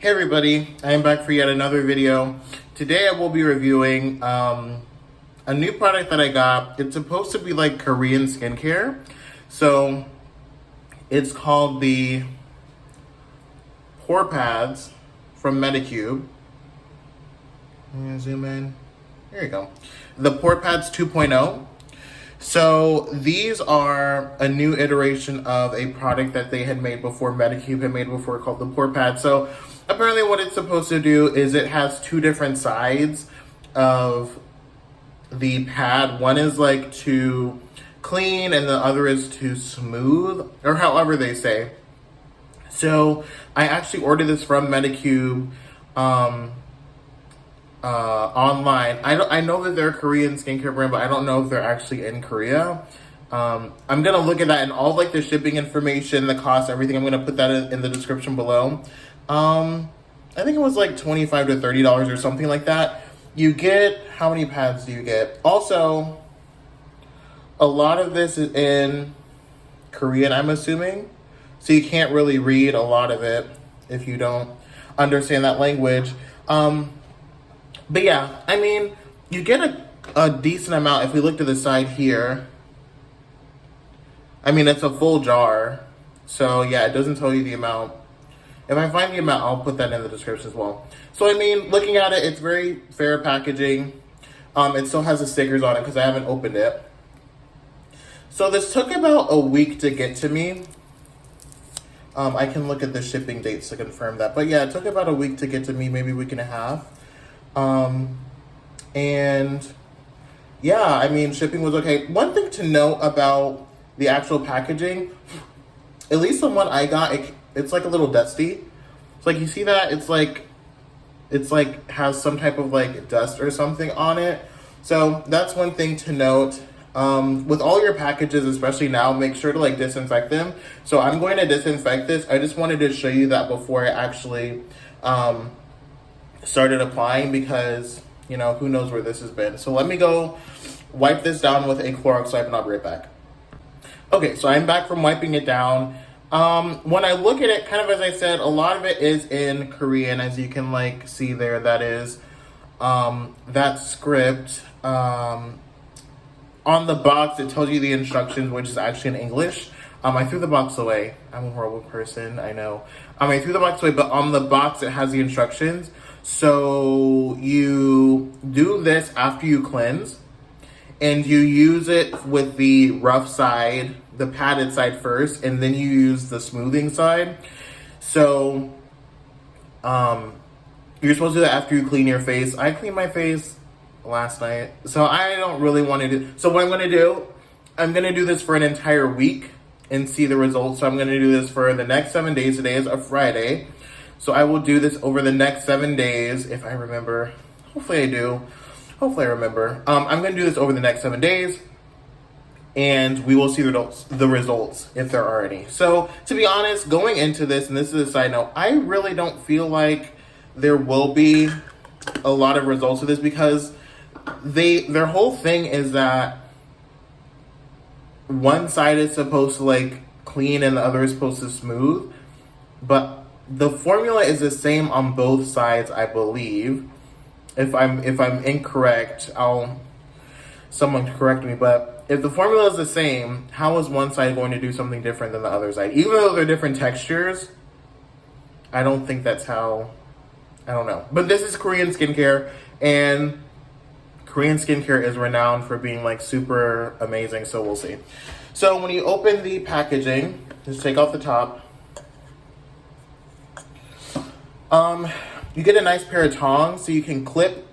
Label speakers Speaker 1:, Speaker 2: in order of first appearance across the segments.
Speaker 1: Hey everybody, I am back for yet another video. Today I will be reviewing a new product that I got. It's supposed to be like Korean skincare. So it's called the Pore Pads from Medicube. I'm gonna zoom in. There you go. The Pore Pads 2.0. So these are a new iteration of a product that they had made before, Medicube had made before, called the Pore Pad. So apparently what it's supposed to do is it has two different sides of the pad. One is like to clean and the other is to smooth, or however they say. So I actually ordered this from Medicube online. I know that they're a Korean skincare brand, but I don't know if they're actually in Korea. I'm gonna look at that and all like the shipping information, the cost, everything. I'm gonna put that in the description below. I think it was like $25 to $30 or something like that. You get, how many pads do you get? Also, a lot of this is in Korean, I'm assuming. So you can't really read a lot of it if you don't understand that language. But yeah, I mean, you get a decent amount. If we look to the side here, I mean, it's a full jar. So yeah, it doesn't tell you the amount. If I find the amount, I'll put that in the description as well. So I mean, looking at it, it's very fair packaging. It still has the stickers on it because I haven't opened it. So this took about a week to get to me. I can look at the shipping dates to confirm that. But yeah, it took about a week to get to me, maybe a week and a half. And yeah, I mean, shipping was okay. One thing to note about the actual packaging, at least the one I got, it's like a little dusty. It's like, you see that? It's like has some type of like dust or something on it. So that's one thing to note. With all your packages, especially now, make sure to like disinfect them. So I'm going to disinfect this. I just wanted to show you that before I actually, started applying, because you know, who knows where this has been. So let me go wipe this down with a Clorox wipe and I'll be right back. Okay, so I'm back from wiping it down. When I look at it, kind of as I said, a lot of it is in Korean, as you can like see there. That is that script. On the box it tells you the instructions, which is actually in English. I threw the box away. I'm a horrible person, I know. I threw the box away, but on the box it has the instructions. So you do this after you cleanse, and you use it with the rough side, the padded side first, and then you use the smoothing side. So you're supposed to do that after you clean your face. I cleaned my face last night, so I don't really want to do. So what I'm going to do, I'm going to do this for an entire week and see the results. So I'm going to do this for the next 7 days. Today is a Friday. So I will do this over the next 7 days, if I remember. Hopefully I do. Hopefully I remember. I'm going to do this over the next 7 days, and we will see the results, if there are any. So to be honest, going into this, and this is a side note, I really don't feel like there will be a lot of results with this, because their whole thing is that one side is supposed to like clean and the other is supposed to smooth, but the formula is the same on both sides, I believe. If I'm incorrect, someone correct me. But if the formula is the same, how is one side going to do something different than the other side? Even though they're different textures, I don't think that's how. I don't know. But this is Korean skincare, and Korean skincare is renowned for being like super amazing. So we'll see. So when you open the packaging, just take off the top. You get a nice pair of tongs, so you can clip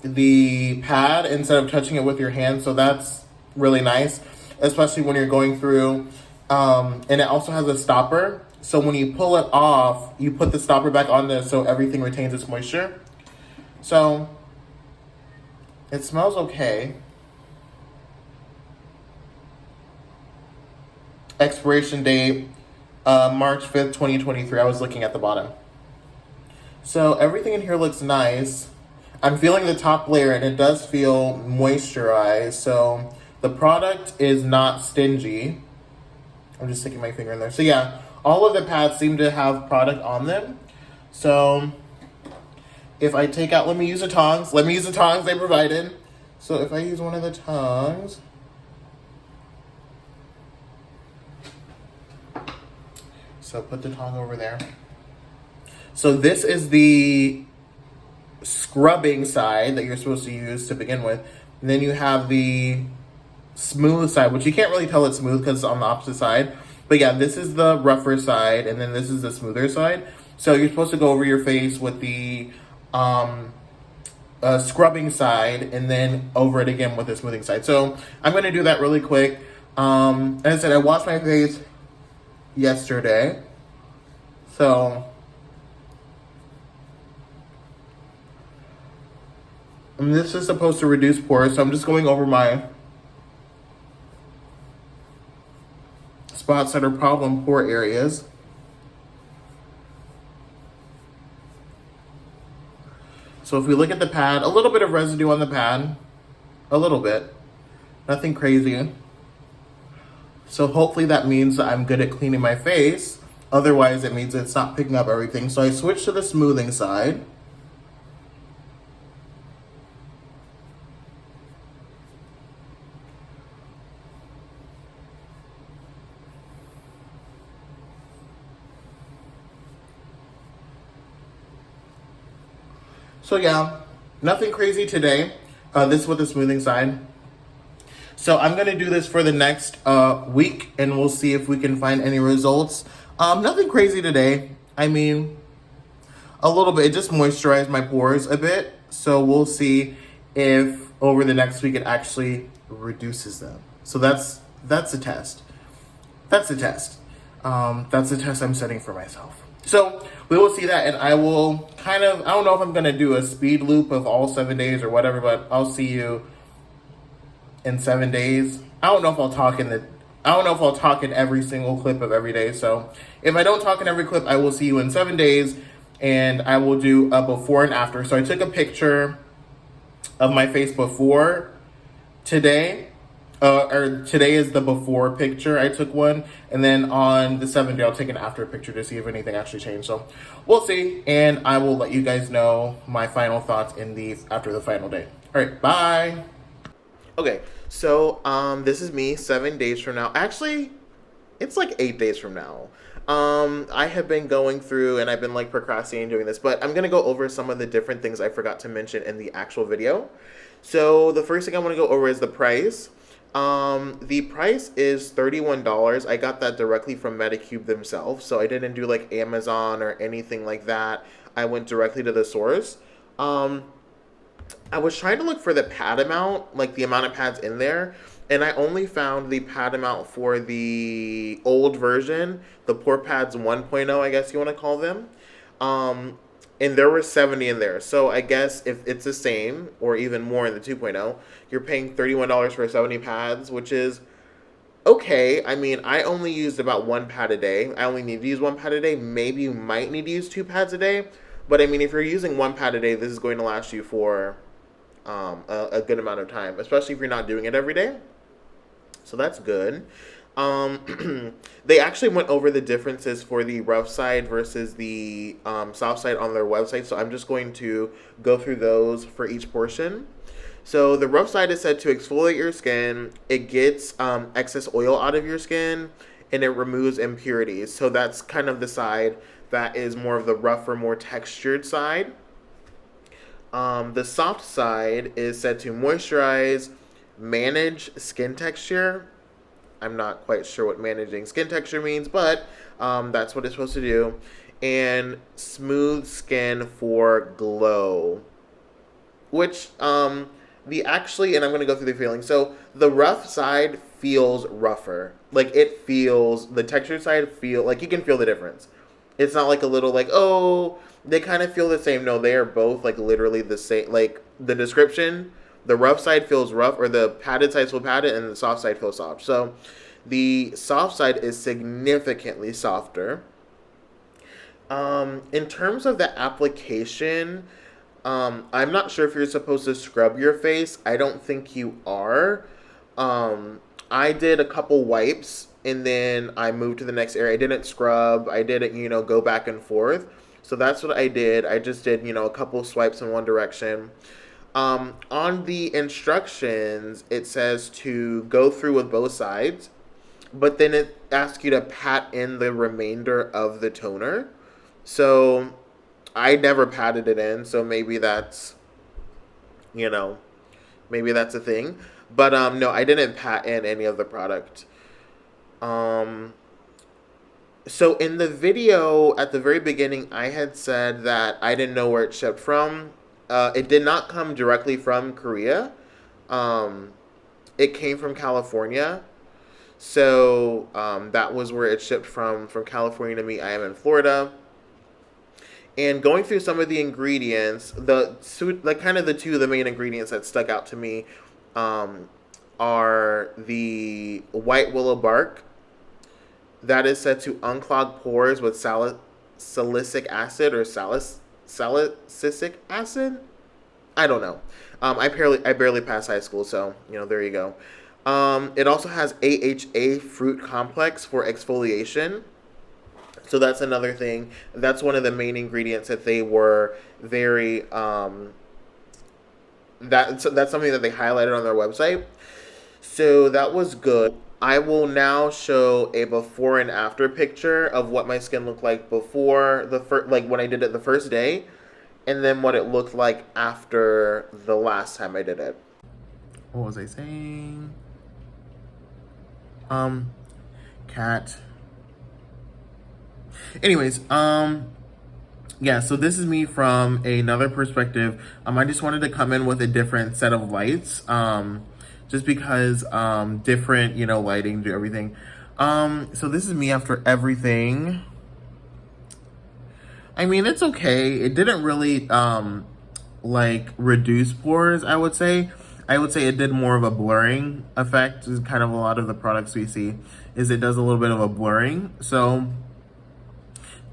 Speaker 1: the pad instead of touching it with your hand. So that's really nice, especially when you're going through. And it also has a stopper. So when you pull it off, you put the stopper back on there so everything retains its moisture. So it smells okay. Expiration date, March 5th, 2023. I was looking at the bottom. So everything in here looks nice. I'm feeling the top layer, and it does feel moisturized. So the product is not stingy. I'm just sticking my finger in there. So yeah, all of the pads seem to have product on them. So if I take out, let me use the tongs. Let me use the tongs they provided. So if I use one of the tongs, so put the tong over there. So this is the scrubbing side that you're supposed to use to begin with. And then you have the smooth side, which you can't really tell it's smooth because it's on the opposite side. But yeah, this is the rougher side, and then this is the smoother side. So you're supposed to go over your face with the scrubbing side, and then over it again with the smoothing side. So I'm going to do that really quick. As I said, I washed my face yesterday. So and this is supposed to reduce pores. So I'm just going over my spots that are problem pore areas. So if we look at the pad, a little bit of residue on the pad, a little bit, nothing crazy. So hopefully that means that I'm good at cleaning my face. Otherwise it means it's not picking up everything. So I switched to the smoothing side. So yeah, nothing crazy today. This is with the smoothing side. So I'm going to do this for the next week, and we'll see if we can find any results. Nothing crazy today. I mean, a little bit. It just moisturized my pores a bit. So we'll see if over the next week it actually reduces them. So that's a test. That's a test. That's the test I'm setting for myself. So we will see that, and I will I don't know if I'm going to do a speed loop of all 7 days or whatever, but I'll see you in 7 days. I don't know if I'll talk in every single clip of every day. So if I don't talk in every clip, I will see you in 7 days, and I will do a before and after. So I took a picture of my face before today. Today is the before picture. I took one, and then on the 7th day, I'll take an after picture to see if anything actually changed. So we'll see, and I will let you guys know my final thoughts after the final day. All right, bye. Okay, so this is me 7 days from now. Actually, it's like 8 days from now. I have been going through, and I've been like procrastinating doing this, but I'm gonna go over some of the different things I forgot to mention in the actual video. So the first thing I want to go over is the price. The price is $31. I got that directly from Medicube themselves, so I didn't do like Amazon or anything like that. I went directly to the source. I was trying to look for the pad amount, like the amount of pads in there, and I only found the pad amount for the old version, the Pore Pads 1.0, I guess you want to call them. And there were 70 in there. So I guess if it's the same or even more in the 2.0, you're paying $31 for 70 pads, which is okay. I mean, I only used about 1 pad a day. I only need to use 1 pad a day. Maybe you might need to use 2 pads a day. But I mean, if you're using 1 pad a day, this is going to last you for a good amount of time, especially if you're not doing it every day. So that's good. They actually went over the differences for the rough side versus the soft side on their website, so I'm just going to go through those for each portion. So the rough side is said to exfoliate your skin, it gets excess oil out of your skin, and it removes impurities. So that's kind of the side that is more of the rougher, more textured side. The soft side is said to moisturize, manage skin texture. I'm not quite sure what managing skin texture means, but that's what it's supposed to do. And smooth skin for glow. Which, and I'm going to go through the feeling. So the rough side feels rougher. Like the textured side like you can feel the difference. It's not like a little like, oh, they kind of feel the same. No, they are both like literally the same. Like the description, the rough side feels rough, or the padded side feels padded, and the soft side feels soft. So the soft side is significantly softer. In terms of the application, I'm not sure if you're supposed to scrub your face. I don't think you are. I did a couple wipes, and then I moved to the next area. I didn't scrub. I didn't, go back and forth. So that's what I did. I just did, a couple swipes in one direction. On the instructions, it says to go through with both sides, but then it asks you to pat in the remainder of the toner. So I never patted it in, so maybe that's, maybe that's a thing. But no, I didn't pat in any of the product. So in the video at the very beginning, I had said that I didn't know where it shipped from. It did not come directly from Korea. It came from California. So that was where it shipped from California to me. I am in Florida. And going through some of the ingredients, kind of the main ingredients that stuck out to me are the white willow bark. That is said to unclog pores with salicylic acid or salicylic acid. I don't know. I barely passed high school, so there you go. It also has AHA fruit complex for exfoliation. So that's another thing. That's one of the main ingredients that they were very that's something that they highlighted on their website. So that was good. I will now show a before and after picture of what my skin looked like before when I did it the first day, and then what it looked like after the last time I did it. What was I saying? Cat. Anyways, yeah, so this is me from another perspective. I just wanted to come in with a different set of lights. Just because different, lighting, do everything. So this is me after everything. I mean, it's okay. It didn't really reduce pores, I would say. I would say it did more of a blurring effect. Is kind of a lot of the products we see is it does a little bit of a blurring. So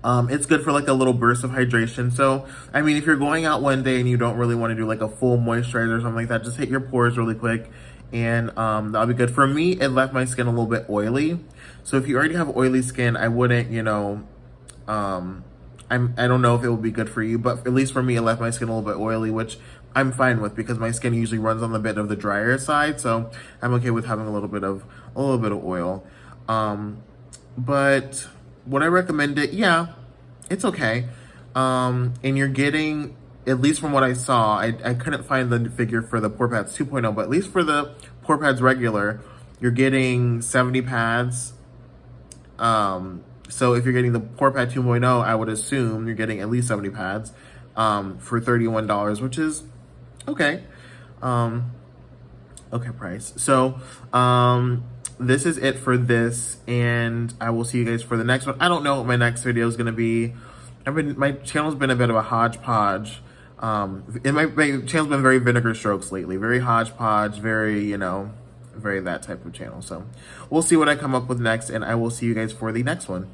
Speaker 1: it's good for a little burst of hydration. So, I mean, if you're going out one day and you don't really want to do a full moisturizer or something like that, just hit your pores really quick. And that'll be good. For me, it left my skin a little bit oily. So if you already have oily skin, I wouldn't, I don't know if it will be good for you, but at least for me, it left my skin a little bit oily, which I'm fine with because my skin usually runs on the bit of the drier side. So I'm okay with having a little bit of oil. But would I recommend it? Yeah, it's okay. And you're getting, at least from what I saw, I couldn't find the figure for the Pore Pads 2.0, but at least for the Pore Pads regular, you're getting 70 pads. So if you're getting the Pore Pad 2.0, I would assume you're getting at least 70 pads for $31, which is okay. Okay price. So this is it for this, and I will see you guys for the next one. I don't know what my next video is going to be. My channel's been a bit of a hodgepodge. My channel's been very vinegar strokes lately, very hodgepodge, very, very that type of channel. So we'll see what I come up with next, and I will see you guys for the next one.